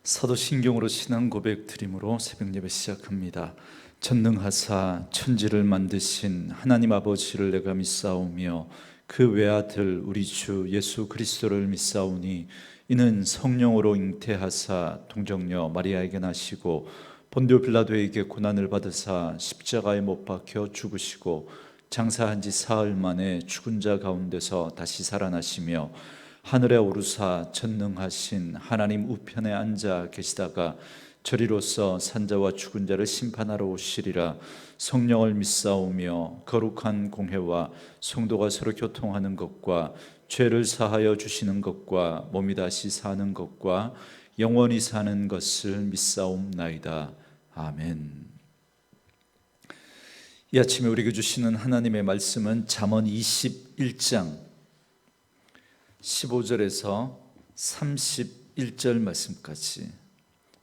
사도신경으로 신앙 고백 드림으로 새벽 예배 시작합니다. 전능하사 천지를 만드신 하나님 아버지를 내가 믿사오며 그 외아들 우리 주 예수 그리스도를 믿사오니 이는 성령으로 잉태하사 동정녀 마리아에게 나시고 본디오 빌라도에게 고난을 받으사 십자가에 못 박혀 죽으시고 장사한 지 사흘 만에 죽은 자 가운데서 다시 살아나시며 하늘에 오르사 전능하신 하나님 우편에 앉아 계시다가 저리로서 산자와 죽은 자를 심판하러 오시리라. 성령을 믿사오며 거룩한 공회와 성도가 서로 교통하는 것과 죄를 사하여 주시는 것과 몸이 다시 사는 것과 영원히 사는 것을 믿사옵나이다. 아멘. 이 아침에 우리에게 주시는 하나님의 말씀은 잠언 21장 15절에서 31절 말씀까지,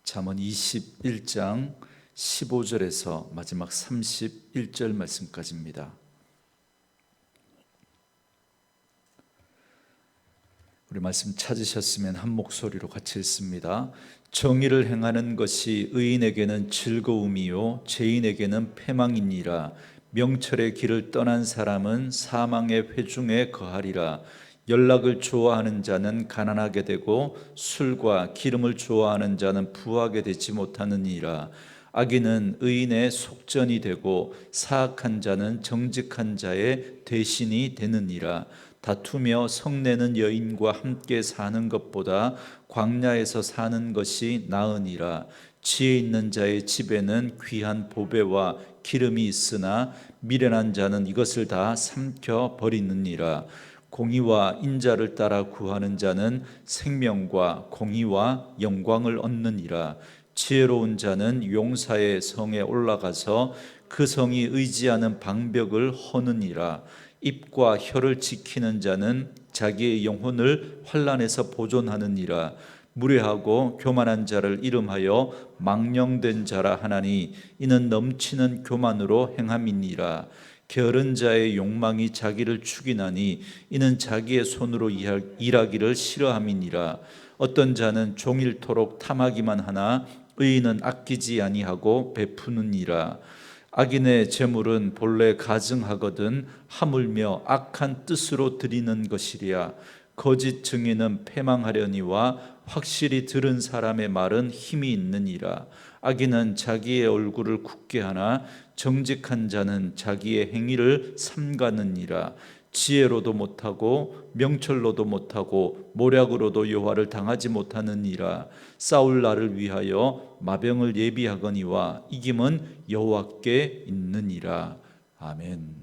잠언 21장 15절에서 마지막 31절 말씀까지입니다. 우리 말씀 찾으셨으면 한 목소리로 같이 읽습니다. 정의를 행하는 것이 의인에게는 즐거움이요 죄인에게는 패망이니라. 명철의 길을 떠난 사람은 사망의 회중에 거하리라. 연락을 좋아하는 자는 가난하게 되고 술과 기름을 좋아하는 자는 부하게 되지 못하느니라. 악인은 의인의 속전이 되고 사악한 자는 정직한 자의 대신이 되느니라. 다투며 성내는 여인과 함께 사는 것보다 광야에서 사는 것이 나으니라. 지혜 있는 자의 집에는 귀한 보배와 기름이 있으나 미련한 자는 이것을 다 삼켜 버리느니라. 공의와 인자를 따라 구하는 자는 생명과 공의와 영광을 얻느니라. 지혜로운 자는 용사의 성에 올라가서 그 성이 의지하는 방벽을 허느니라. 입과 혀를 지키는 자는 자기의 영혼을 환난에서 보존하느니라. 무례하고 교만한 자를 이름하여 망령된 자라 하나니 이는 넘치는 교만으로 행함이니라. 게으른 자의 욕망이 자기를 죽이나니 이는 자기의 손으로 일하기를 싫어함이니라. 어떤 자는 종일토록 탐하기만 하나 의인은 아끼지 아니하고 베푸느니라. 악인의 재물은 본래 가증하거든 하물며 악한 뜻으로 드리는 것이랴. 거짓 증인은 패망하려니와 확실히 들은 사람의 말은 힘이 있느니라. 악인은 자기의 얼굴을 굳게 하나 정직한 자는 자기의 행위를 삼가느니라. 지혜로도 못하고 명철로도 못하고 모략으로도 여호와를 당하지 못하느니라. 싸울 날을 위하여 마병을 예비하거니와 이김은 여호와께 있느니라. 아멘.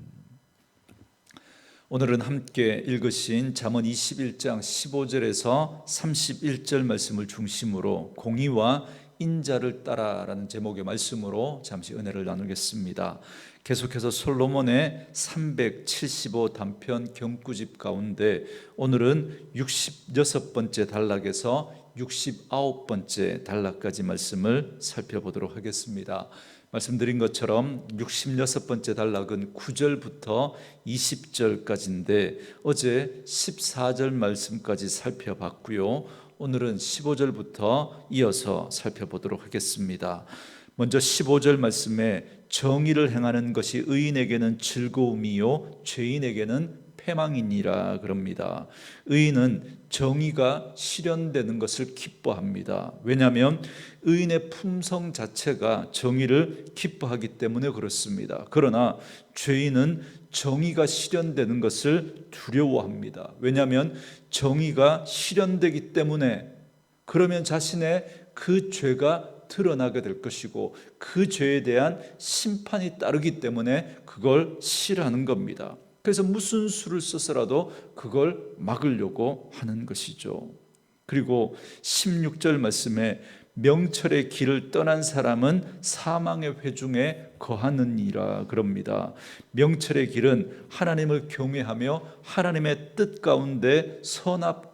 오늘은 함께 읽으신 잠언 21장 15절에서 31절 말씀을 중심으로 공의와 인자를 따라라는 제목의 말씀으로 잠시 은혜를 나누겠습니다. 계속해서 솔로몬의 375 단편 경구집 가운데 오늘은 66번째 단락에서 69번째 단락까지 말씀을 살펴보도록 하겠습니다. 말씀드린 것처럼 66번째 단락은 9절부터 20절까지인데 어제 14절 말씀까지 살펴봤고요. 오늘은 15절부터 이어서 살펴보도록 하겠습니다. 먼저 15절 말씀에 정의를 행하는 것이 의인에게는 즐거움이요 죄인에게는 패망이니라 그럽니다. 의인은 정의가 실현되는 것을 기뻐합니다. 왜냐하면 의인의 품성 자체가 정의를 기뻐하기 때문에 그렇습니다. 그러나 죄인은 정의가 실현되는 것을 두려워합니다. 왜냐하면 정의가 실현되기 때문에 그러면 자신의 그 죄가 드러나게 될 것이고 그 죄에 대한 심판이 따르기 때문에 그걸 싫어하는 겁니다. 그래서 무슨 수를 써서라도 그걸 막으려고 하는 것이죠. 그리고 16절 말씀에 명철의 길을 떠난 사람은 사망의 회중에 거하느니라 그럽니다. 명철의 길은 하나님을 경외하며 하나님의 뜻 가운데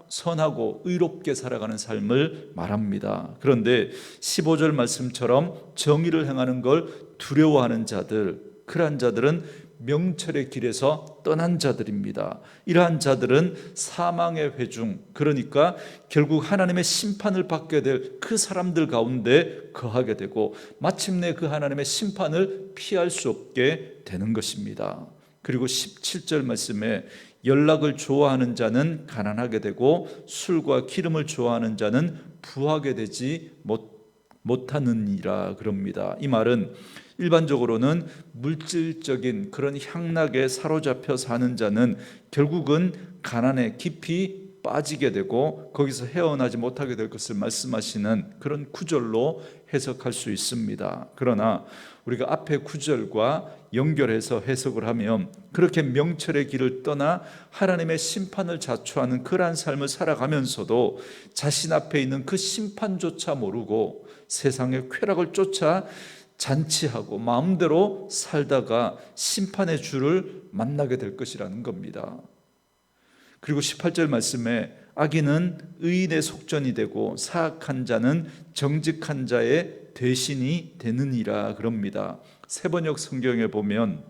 선하고 의롭게 살아가는 삶을 말합니다. 그런데 15절 말씀처럼 정의를 행하는 걸 두려워하는 자들, 그러한 자들은 명철의 길에서 떠난 자들입니다. 이러한 자들은 사망의 회중, 그러니까 결국 하나님의 심판을 받게 될 그 사람들 가운데 거하게 되고 마침내 그 하나님의 심판을 피할 수 없게 되는 것입니다. 그리고 17절 말씀에 연락을 좋아하는 자는 가난하게 되고 술과 기름을 좋아하는 자는 부하게 되지 못하느니라 그럽니다. 이 말은 일반적으로는 물질적인 그런 향락에 사로잡혀 사는 자는 결국은 가난에 깊이 빠지게 되고 거기서 헤어나지 못하게 될 것을 말씀하시는 그런 구절로 해석할 수 있습니다. 그러나 우리가 앞에 구절과 연결해서 해석을 하면 그렇게 명철의 길을 떠나 하나님의 심판을 자초하는 그러한 삶을 살아가면서도 자신 앞에 있는 그 심판조차 모르고 세상의 쾌락을 쫓아 잔치하고 마음대로 살다가 심판의 주를 만나게 될 것이라는 겁니다. 그리고 18절 말씀에 악인은 의인의 속전이 되고 사악한 자는 정직한 자의 대신이 되느니라 그럽니다. 세번역 성경에 보면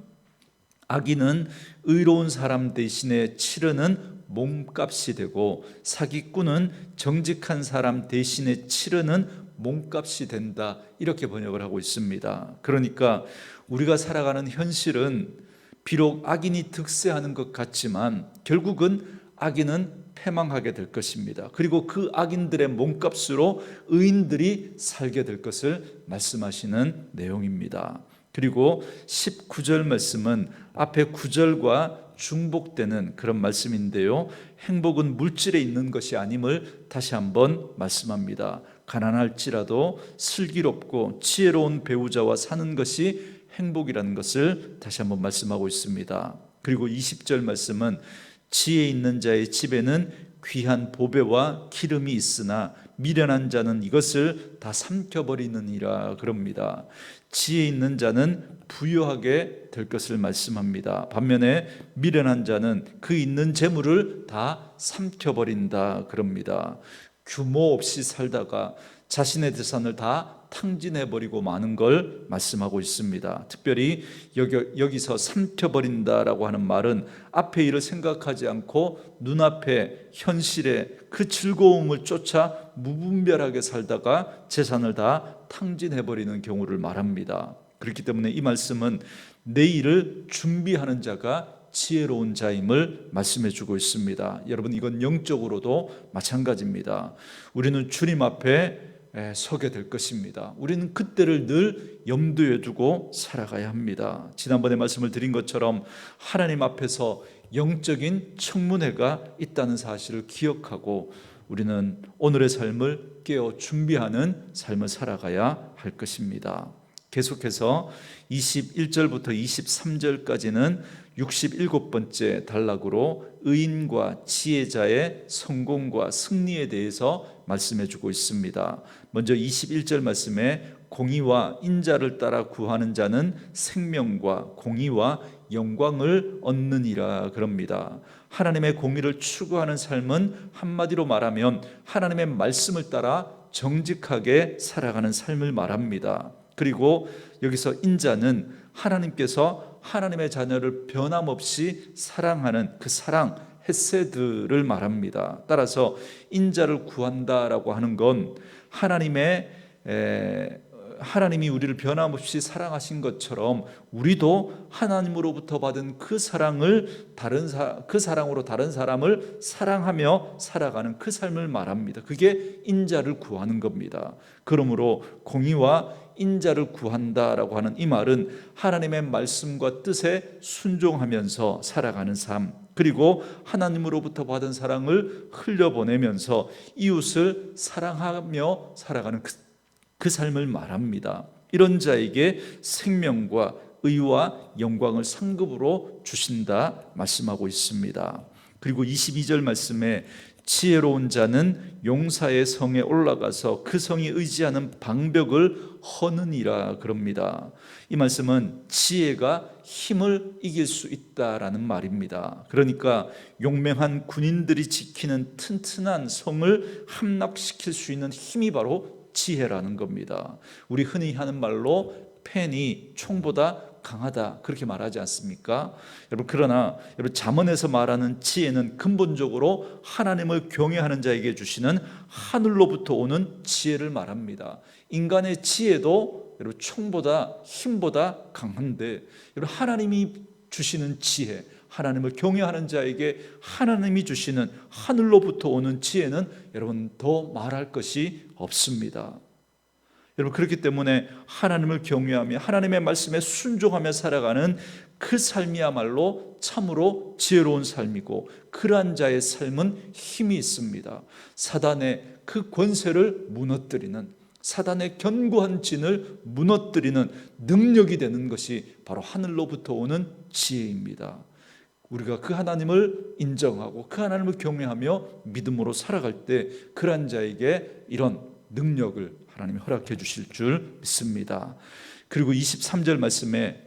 악인은 의로운 사람 대신에 치르는 몸값이 되고 사기꾼은 정직한 사람 대신에 치르는 몸값이 된다, 이렇게 번역을 하고 있습니다. 그러니까 우리가 살아가는 현실은 비록 악인이 득세하는 것 같지만 결국은 악인은 패망하게 될 것입니다. 그리고 그 악인들의 몸값으로 의인들이 살게 될 것을 말씀하시는 내용입니다. 그리고 19절 말씀은 앞에 9절과 중복되는 그런 말씀인데요, 행복은 물질에 있는 것이 아님을 다시 한번 말씀합니다. 가난할지라도 슬기롭고 지혜로운 배우자와 사는 것이 행복이라는 것을 다시 한번 말씀하고 있습니다. 그리고 20절 말씀은 지혜 있는 자의 집에는 귀한 보배와 기름이 있으나 미련한 자는 이것을 다 삼켜버리느니라 그럽니다. 지혜 있는 자는 부유하게 될 것을 말씀합니다. 반면에 미련한 자는 그 있는 재물을 다 삼켜버린다 그럽니다. 규모 없이 살다가 자신의 재산을 다 탕진해버리고 마는 걸 말씀하고 있습니다. 특별히 여기서 삼켜버린다라고 하는 말은 앞에 일을 생각하지 않고 눈앞에 현실에 그 즐거움을 쫓아 무분별하게 살다가 재산을 다 탕진해버리는 경우를 말합니다. 그렇기 때문에 이 말씀은 내일을 준비하는 자가 지혜로운 자임을 말씀해 주고 있습니다. 여러분, 이건 영적으로도 마찬가지입니다. 우리는 주님 앞에 서게 될 것입니다. 우리는 그때를 늘 염두에 두고 살아가야 합니다. 지난번에 말씀을 드린 것처럼 하나님 앞에서 영적인 청문회가 있다는 사실을 기억하고 우리는 오늘의 삶을 깨어 준비하는 삶을 살아가야 할 것입니다. 계속해서 21절부터 23절까지는 67번째 단락으로 의인과 지혜자의 성공과 승리에 대해서 말씀해 주고 있습니다. 먼저 21절 말씀에 공의와 인자를 따라 구하는 자는 생명과 공의와 영광을 얻느니라 그럽니다. 하나님의 공의를 추구하는 삶은 한마디로 말하면 하나님의 말씀을 따라 정직하게 살아가는 삶을 말합니다. 그리고 여기서 인자는 하나님께서 하나님의 자녀를 변함없이 사랑하는 그 사랑, 헤세드를 말합니다. 따라서 인자를 구한다라고 하는 건 하나님이 우리를 변함없이 사랑하신 것처럼 우리도 하나님으로부터 받은 그 사랑을 그 사랑으로 다른 사람을 사랑하며 살아가는 그 삶을 말합니다. 그게 인자를 구하는 겁니다. 그러므로 공의와 인자를 구한다라고 하는 이 말은 하나님의 말씀과 뜻에 순종하면서 살아가는 삶, 그리고 하나님으로부터 받은 사랑을 흘려보내면서 이웃을 사랑하며 살아가는 그 삶을 말합니다. 이런 자에게 생명과 의와 영광을 상급으로 주신다 말씀하고 있습니다. 그리고 22절 말씀에 지혜로운 자는 용사의 성에 올라가서 그 성이 의지하는 방벽을 허느니라 그럽니다. 이 말씀은 지혜가 힘을 이길 수 있다라는 말입니다. 그러니까 용맹한 군인들이 지키는 튼튼한 성을 함락시킬 수 있는 힘이 바로 지혜라는 겁니다. 우리 흔히 하는 말로 펜이 총보다 강하다 그렇게 말하지 않습니까? 여러분, 그러나 여러분, 잠언에서 말하는 지혜는 근본적으로 하나님을 경외하는 자에게 주시는 하늘로부터 오는 지혜를 말합니다. 인간의 지혜도 여러분 총보다 힘보다 강한데, 여러분 하나님이 주시는 지혜, 하나님을 경외하는 자에게 하나님이 주시는 하늘로부터 오는 지혜는 여러분 더 말할 것이 없습니다. 여러분, 그렇기 때문에 하나님을 경외하며 하나님의 말씀에 순종하며 살아가는 그 삶이야말로 참으로 지혜로운 삶이고, 그러한 자의 삶은 힘이 있습니다. 사단의 그 권세를 무너뜨리는, 사단의 견고한 진을 무너뜨리는 능력이 되는 것이 바로 하늘로부터 오는 지혜입니다. 우리가 그 하나님을 인정하고 그 하나님을 경외하며 믿음으로 살아갈 때 그러한 자에게 이런 능력을 하나님이 허락해 주실 줄 믿습니다. 그리고 23절 말씀에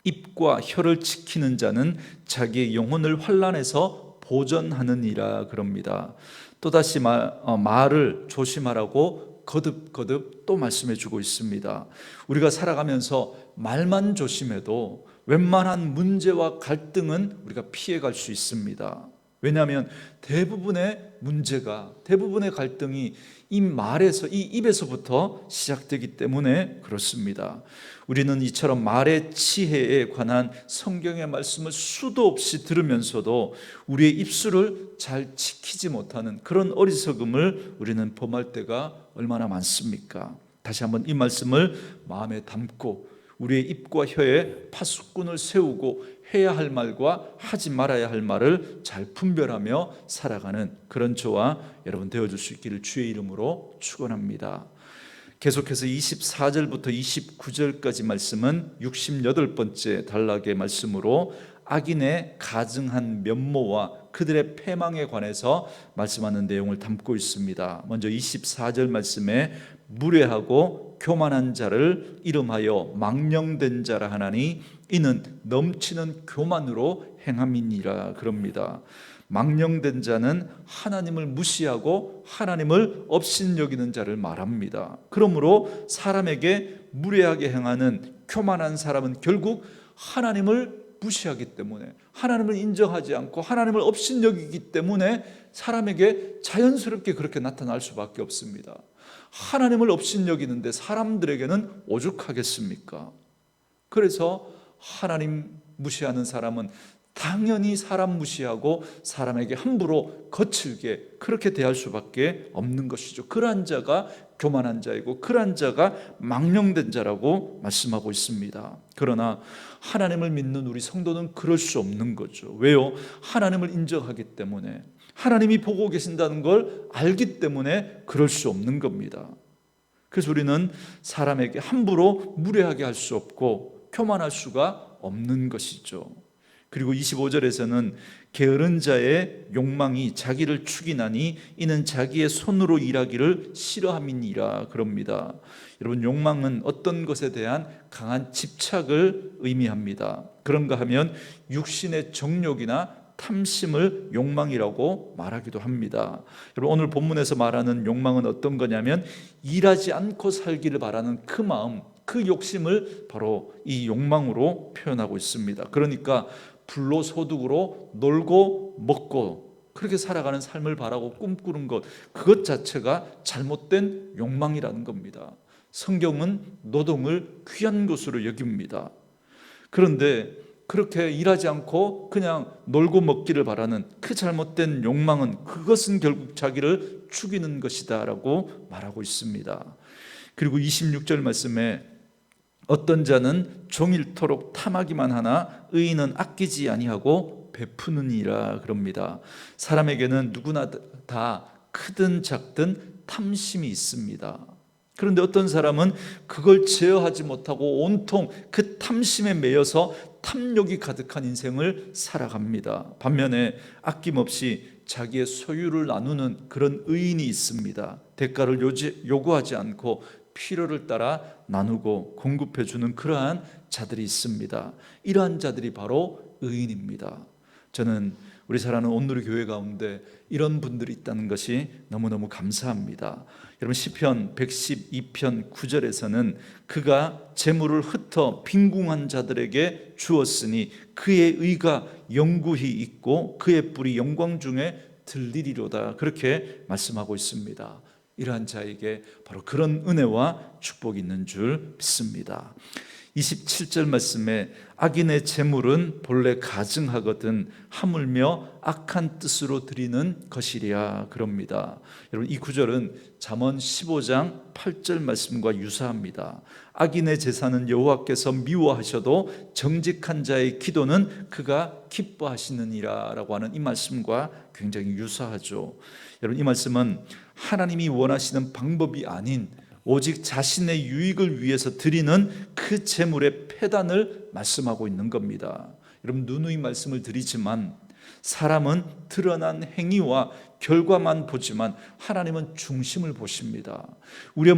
입과 혀를 지키는 자는 자기의 영혼을 환난에서 보전하느니라 그럽니다. 또다시 말을 조심하라고 거듭거듭 또 말씀해 주고 있습니다. 우리가 살아가면서 말만 조심해도 웬만한 문제와 갈등은 우리가 피해갈 수 있습니다. 왜냐하면 대부분의 문제가, 대부분의 갈등이 이 말에서, 이 입에서부터 시작되기 때문에 그렇습니다. 우리는 이처럼 말의 지혜에 관한 성경의 말씀을 수도 없이 들으면서도 우리의 입술을 잘 지키지 못하는 그런 어리석음을 우리는 범할 때가 얼마나 많습니까? 다시 한번 이 말씀을 마음에 담고 우리의 입과 혀에 파수꾼을 세우고 해야 할 말과 하지 말아야 할 말을 잘 분별하며 살아가는 그런 저와 여러분 되어줄 수 있기를 주의 이름으로 축원합니다. 계속해서 24절부터 29절까지 말씀은 68번째 단락의 말씀으로 악인의 가증한 면모와 그들의 패망에 관해서 말씀하는 내용을 담고 있습니다. 먼저 24절 말씀에 무례하고 교만한 자를 이름하여 망령된 자라 하나니 이는 넘치는 교만으로 행함이니라 그럽니다. 망령된 자는 하나님을 무시하고 하나님을 업신여기는 자를 말합니다. 그러므로 사람에게 무례하게 행하는 교만한 사람은 결국 하나님을 무시하기 때문에, 하나님을 인정하지 않고 하나님을 업신여기기 때문에 사람에게 자연스럽게 그렇게 나타날 수밖에 없습니다. 하나님을 업신여기는데 사람들에게는 오죽하겠습니까? 그래서 하나님 무시하는 사람은 당연히 사람 무시하고 사람에게 함부로 거칠게 그렇게 대할 수밖에 없는 것이죠. 그러한 자가 교만한 자이고 그러한 자가 망령된 자라고 말씀하고 있습니다. 그러나 하나님을 믿는 우리 성도는 그럴 수 없는 거죠. 왜요? 하나님을 인정하기 때문에, 하나님이 보고 계신다는 걸 알기 때문에 그럴 수 없는 겁니다. 그래서 우리는 사람에게 함부로 무례하게 할 수 없고 교만할 수가 없는 것이죠. 그리고 25절에서는 게으른 자의 욕망이 자기를 축이나니 이는 자기의 손으로 일하기를 싫어함이니라 그럽니다. 여러분, 욕망은 어떤 것에 대한 강한 집착을 의미합니다. 그런가 하면 육신의 정욕이나 탐심을 욕망이라고 말하기도 합니다. 여러분, 오늘 본문에서 말하는 욕망은 어떤 거냐면 일하지 않고 살기를 바라는 그 마음, 그 욕심을 바로 이 욕망으로 표현하고 있습니다. 그러니까 불로소득으로 놀고 먹고 그렇게 살아가는 삶을 바라고 꿈꾸는 것, 그것 자체가 잘못된 욕망이라는 겁니다. 성경은 노동을 귀한 것으로 여깁니다. 그런데 그렇게 일하지 않고 그냥 놀고 먹기를 바라는 그 잘못된 욕망은, 그것은 결국 자기를 죽이는 것이다 라고 말하고 있습니다. 그리고 26절 말씀에 어떤 자는 종일토록 탐하기만 하나 의인은 아끼지 아니하고 베푸느니라 그럽니다. 사람에게는 누구나 다 크든 작든 탐심이 있습니다. 그런데 어떤 사람은 그걸 제어하지 못하고 온통 그 탐심에 매여서 탐욕이 가득한 인생을 살아갑니다. 반면에 아낌없이 자기의 소유를 나누는 그런 의인이 있습니다. 대가를 요구하지 않고 필요를 따라 나누고 공급해 주는 그러한 자들이 있습니다. 이러한 자들이 바로 의인입니다. 저는 우리 사랑하는 온누리 교회 가운데 이런 분들이 있다는 것이 너무너무 감사합니다. 여러분 시편 112편 9절에서는 그가 재물을 흩어 빈궁한 자들에게 주었으니 그의 의가 영구히 있고 그의 뿔이 영광 중에 들리리로다, 그렇게 말씀하고 있습니다. 이러한 자에게 바로 그런 은혜와 축복이 있는 줄 믿습니다. 27절 말씀에 악인의 재물은 본래 가증하거든 하물며 악한 뜻으로 드리는 것이랴 그럽니다. 여러분 이 구절은 잠언 15장 8절 말씀과 유사합니다. 악인의 제사는 여호와께서 미워하셔도 정직한 자의 기도는 그가 기뻐하시느니라 라고 하는 이 말씀과 굉장히 유사하죠. 여러분 이 말씀은 하나님이 원하시는 방법이 아닌 오직 자신의 유익을 위해서 드리는 그 재물의 폐단을 말씀하고 있는 겁니다. 여러분 누누이 말씀을 드리지만 사람은 드러난 행위와 결과만 보지만 하나님은 중심을 보십니다. 우리의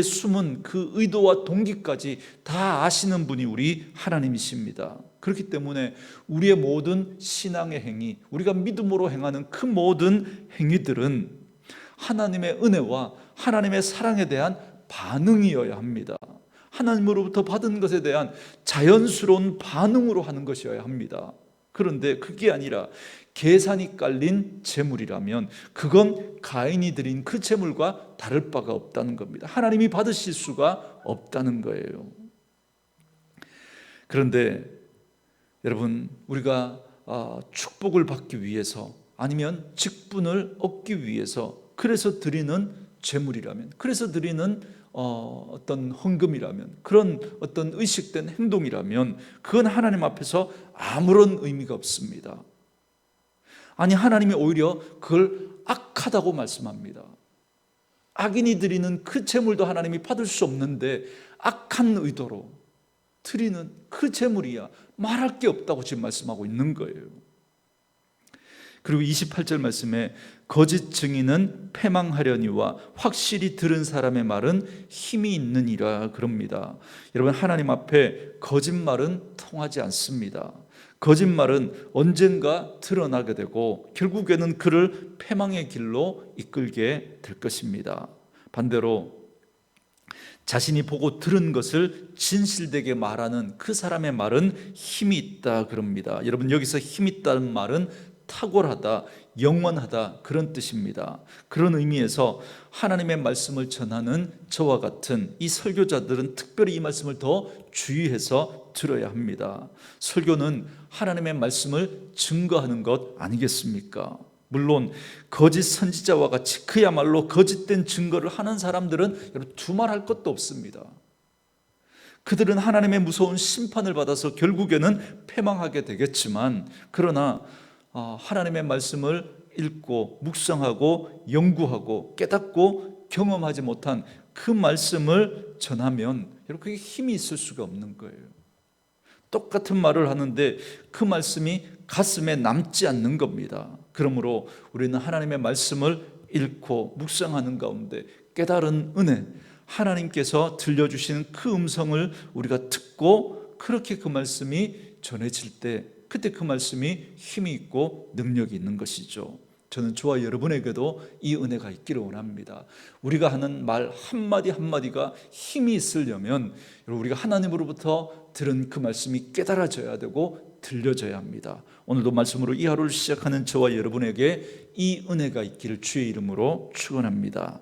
숨은 그 의도와 동기까지 다 아시는 분이 우리 하나님이십니다. 그렇기 때문에 우리의 모든 신앙의 행위, 우리가 믿음으로 행하는 그 모든 행위들은 하나님의 은혜와 하나님의 사랑에 대한 반응이어야 합니다. 하나님으로부터 받은 것에 대한 자연스러운 반응으로 하는 것이어야 합니다. 그런데 그게 아니라 계산이 깔린 재물이라면 그건 가인이 드린 그 재물과 다를 바가 없다는 겁니다. 하나님이 받으실 수가 없다는 거예요. 그런데 여러분 우리가 축복을 받기 위해서 아니면 직분을 얻기 위해서 그래서 드리는 재물이라면, 그래서 드리는 어떤 헌금이라면, 그런 어떤 의식된 행동이라면 그건 하나님 앞에서 아무런 의미가 없습니다. 아니 하나님이 오히려 그걸 악하다고 말씀합니다. 악인이 드리는 그 재물도 하나님이 받을 수 없는데 악한 의도로 드리는 그 재물이야 말할 게 없다고 지금 말씀하고 있는 거예요. 그리고 28절 말씀에 거짓 증인은 패망하려니와 확실히 들은 사람의 말은 힘이 있느니라 그럽니다. 여러분 하나님 앞에 거짓말은 통하지 않습니다. 거짓말은 언젠가 드러나게 되고 결국에는 그를 패망의 길로 이끌게 될 것입니다. 반대로 자신이 보고 들은 것을 진실되게 말하는 그 사람의 말은 힘이 있다 그럽니다. 여러분 여기서 힘 있다는 말은 탁월하다, 영원하다 그런 뜻입니다. 그런 의미에서 하나님의 말씀을 전하는 저와 같은 이 설교자들은 특별히 이 말씀을 더 주의해서 들어야 합니다. 설교는 하나님의 말씀을 증거하는 것 아니겠습니까? 물론 거짓 선지자와 같이 그야말로 거짓된 증거를 하는 사람들은 여러분 두말할 것도 없습니다. 그들은 하나님의 무서운 심판을 받아서 결국에는 패망하게 되겠지만, 그러나 하나님의 말씀을 읽고 묵상하고 연구하고 깨닫고 경험하지 못한 그 말씀을 전하면 여러분 그게 힘이 있을 수가 없는 거예요. 똑같은 말을 하는데 그 말씀이 가슴에 남지 않는 겁니다. 그러므로 우리는 하나님의 말씀을 읽고 묵상하는 가운데 깨달은 은혜, 하나님께서 들려주시는 그 음성을 우리가 듣고 그렇게 그 말씀이 전해질 때 그때 그 말씀이 힘이 있고 능력이 있는 것이죠. 저는 저와 여러분에게도 이 은혜가 있기를 원합니다. 우리가 하는 말 한마디 한마디가 힘이 있으려면 우리가 하나님으로부터 들은 그 말씀이 깨달아져야 되고 들려져야 합니다. 오늘도 말씀으로 이 하루를 시작하는 저와 여러분에게 이 은혜가 있기를 주의 이름으로 축원합니다.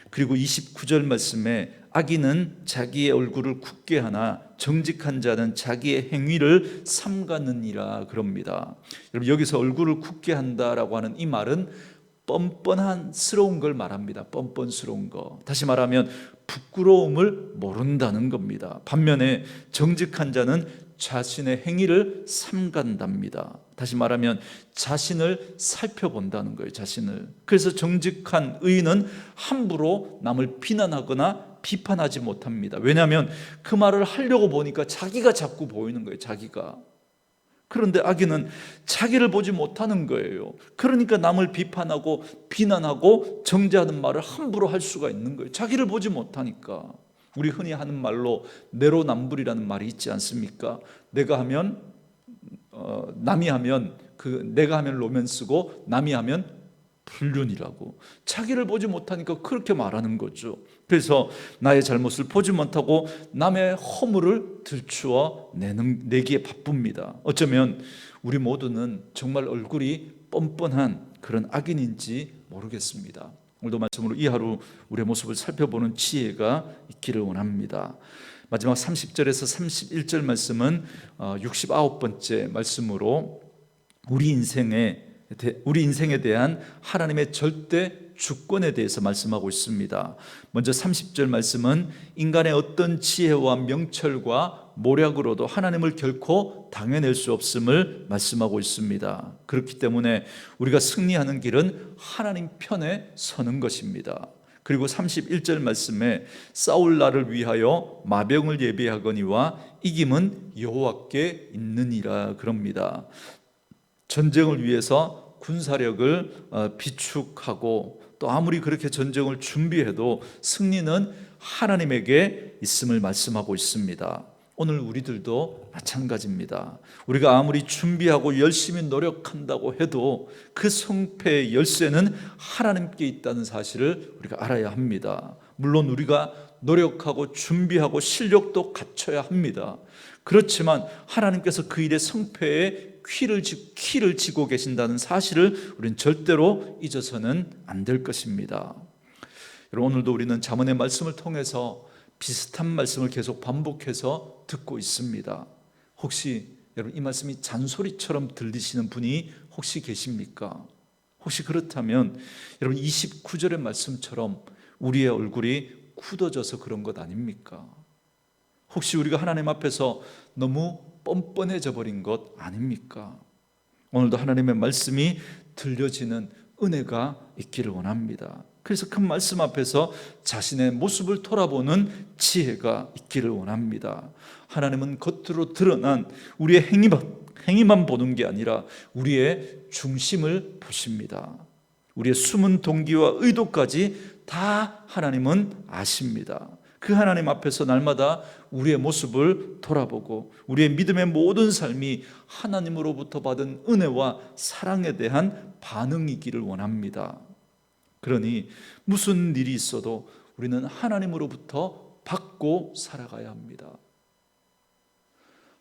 그리고 29절 말씀에 악인은 자기의 얼굴을 굳게 하나 정직한 자는 자기의 행위를 삼가느니라 그럽니다. 여러분 여기서 얼굴을 굳게 한다라고 하는 이 말은 뻔뻔한스러운 걸 말합니다. 뻔뻔스러운 거. 다시 말하면 부끄러움을 모른다는 겁니다. 반면에 정직한 자는 자신의 행위를 삼간답니다. 다시 말하면 자신을 살펴본다는 거예요. 자신을. 그래서 정직한 의인은 함부로 남을 비난하거나 비판하지 못합니다. 왜냐하면 그 말을 하려고 보니까 자기가 자꾸 보이는 거예요. 자기가. 그런데 악인은 자기를 보지 못하는 거예요. 그러니까 남을 비판하고 비난하고 정죄하는 말을 함부로 할 수가 있는 거예요. 자기를 보지 못하니까. 우리 흔히 하는 말로 내로남불이라는 말이 있지 않습니까? 내가 하면 남이 하면 내가 하면 로맨스고 남이 하면 불륜이라고, 자기를 보지 못하니까 그렇게 말하는 거죠. 그래서 나의 잘못을 보지 못하고 남의 허물을 들추어 내기에 바쁩니다. 어쩌면 우리 모두는 정말 얼굴이 뻔뻔한 그런 악인인지 모르겠습니다. 오늘도 말씀으로 이 하루 우리의 모습을 살펴보는 지혜가 있기를 원합니다. 마지막 30절에서 31절 말씀은 69번째 말씀으로 우리 인생에 대한 하나님의 절대 주권에 대해서 말씀하고 있습니다. 먼저 30절 말씀은 인간의 어떤 지혜와 명철과 모략으로도 하나님을 결코 당해낼 수 없음을 말씀하고 있습니다. 그렇기 때문에 우리가 승리하는 길은 하나님 편에 서는 것입니다. 그리고 31절 말씀에 싸울 날을 위하여 마병을 예비하거니와 이김은 여호와께 있느니라 그럽니다. 전쟁을 위해서 군사력을 비축하고 또 아무리 그렇게 전쟁을 준비해도 승리는 하나님에게 있음을 말씀하고 있습니다. 오늘 우리들도 마찬가지입니다. 우리가 아무리 준비하고 열심히 노력한다고 해도 그 성패의 열쇠는 하나님께 있다는 사실을 우리가 알아야 합니다. 물론 우리가 노력하고 준비하고 실력도 갖춰야 합니다. 그렇지만 하나님께서 그 일의 성패에 키를 쥐고 계신다는 사실을 우리는 절대로 잊어서는 안 될 것입니다. 여러분, 오늘도 우리는 잠언의 말씀을 통해서 비슷한 말씀을 계속 반복해서 듣고 있습니다. 혹시 여러분 이 말씀이 잔소리처럼 들리시는 분이 혹시 계십니까? 혹시 그렇다면 여러분 29절의 말씀처럼 우리의 얼굴이 굳어져서 그런 것 아닙니까? 혹시 우리가 하나님 앞에서 너무 뻔뻔해져 버린 것 아닙니까? 오늘도 하나님의 말씀이 들려지는 은혜가 있기를 원합니다. 그래서 큰 말씀 앞에서 자신의 모습을 돌아보는 지혜가 있기를 원합니다. 하나님은 겉으로 드러난 우리의 행위만 보는 게 아니라 우리의 중심을 보십니다. 우리의 숨은 동기와 의도까지 다 하나님은 아십니다. 그 하나님 앞에서 날마다 우리의 모습을 돌아보고 우리의 믿음의 모든 삶이 하나님으로부터 받은 은혜와 사랑에 대한 반응이기를 원합니다. 그러니 무슨 일이 있어도 우리는 하나님으로부터 받고 살아가야 합니다.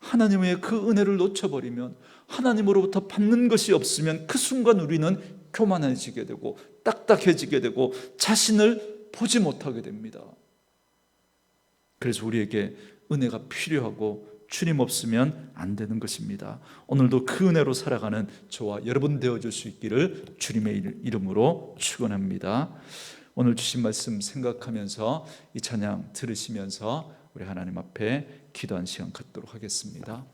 하나님의 그 은혜를 놓쳐버리면, 하나님으로부터 받는 것이 없으면 그 순간 우리는 교만해지게 되고 딱딱해지게 되고 자신을 보지 못하게 됩니다. 그래서 우리에게 은혜가 필요하고 주님 없으면 안 되는 것입니다. 오늘도 그 은혜로 살아가는 저와 여러분 되어줄 수 있기를 주님의 이름으로 축원합니다. 오늘 주신 말씀 생각하면서 이 찬양 들으시면서 우리 하나님 앞에 기도한 시간 갖도록 하겠습니다.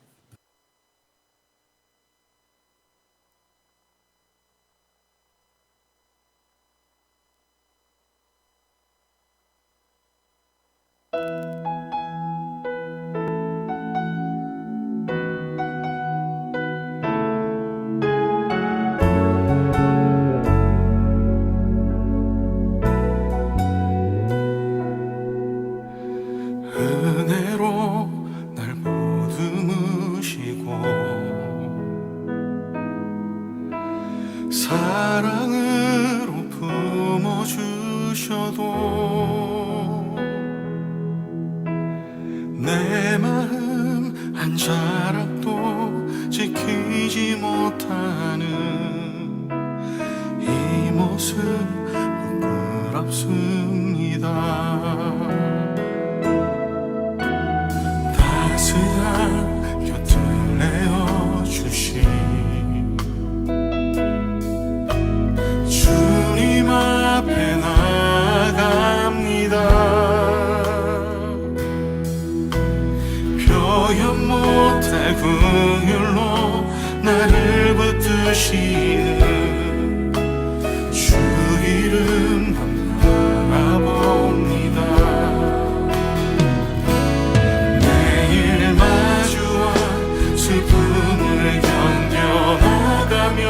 사랑으로 품어주셔도 내 마음 한 자락도 지키지 못하는 이 모습 부끄럽습니다. 따스한 곁을 내어주신 주님 앞에 나갑니다. 표현 못할 긍휼로 나를 붙드시는 주 이름만 바라봅니다. 매일 마주와 슬픔을 견뎌나가며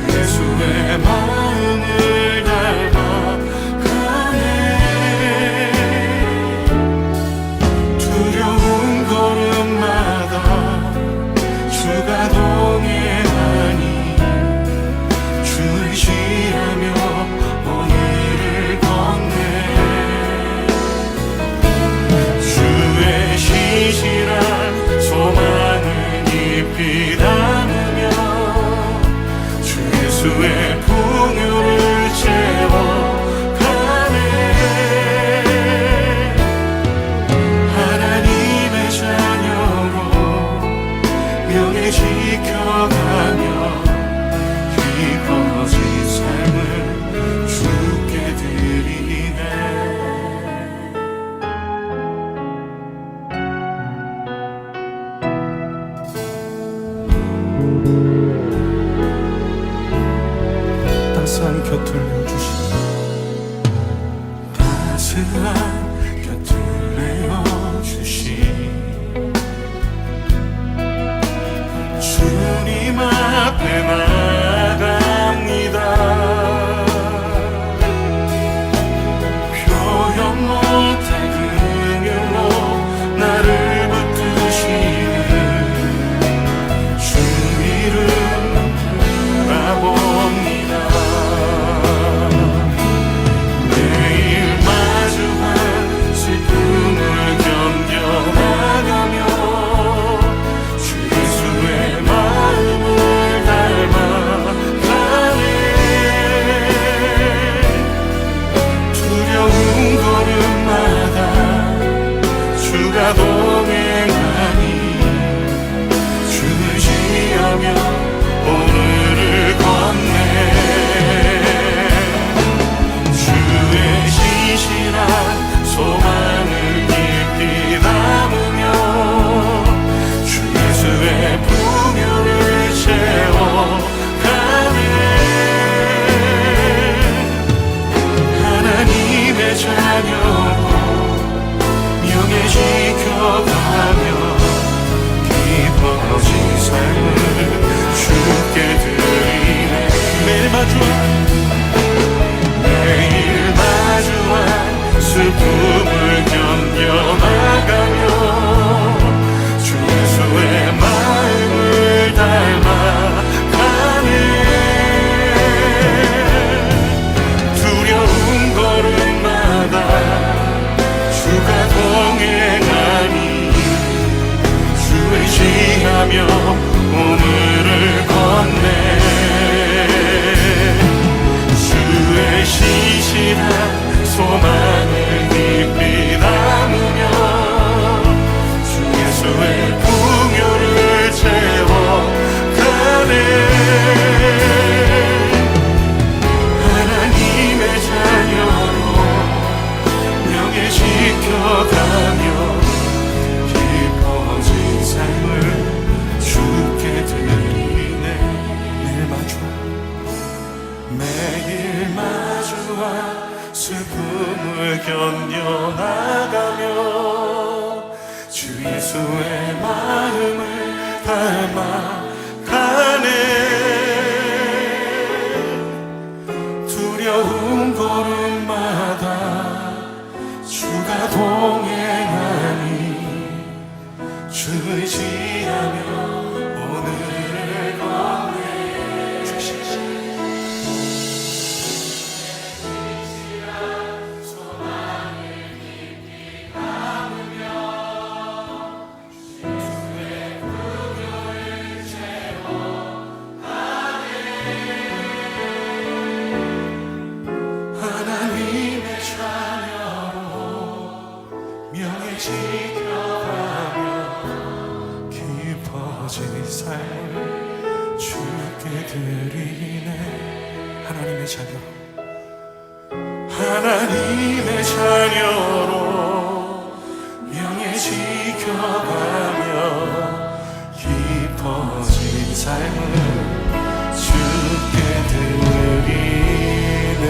예수의 마음을 닮아가네. 두려운 걸음마다 주가 동행 돌려주시니 따스한 곁을 내어주시 주님 앞에 나갑니다. 표현 못할 긍휼로 나를 붙드시는 주 이름 바라봅니다. 매일 마주한 슬픔을 견뎌나가며 주 예수의 마음을 닮아가네. 두려운 걸음마다 주가 동행하니 주를 지으며 오늘을 건네. 주의 신실한 소망을 깊이 담으며 주 예수의 풍요를 채워가네. 하나님의 자녀로 명예 지켜가며 깊어진 삶을 주께 드리네. 매일 마주한 슬픔을 견뎌나가며 주 예수의 마음을 닮아가네. 두려운 걸음마다 주가 동행하니 주를 지하며 오늘을 건네. 주의 신실한 소망을 깊이 담으며 주 예수의 풍요를 채워가네. 하나님의 자녀로 명예 지켜가며 깊어진 삶을 주께 드리네. 매일 마주한 슬픔을 견뎌나가며 주 예수의 마음을 닮아가네. 두려운 걸음마다 주가 동행하니 주를 지하며 오늘을 건네. 하나님의 자녀로 명예 지켜가며 깊어진 삶을 주께 드리네. 하나님의 자녀로 명예 지켜가며 깊어진 삶을 주께 드리네.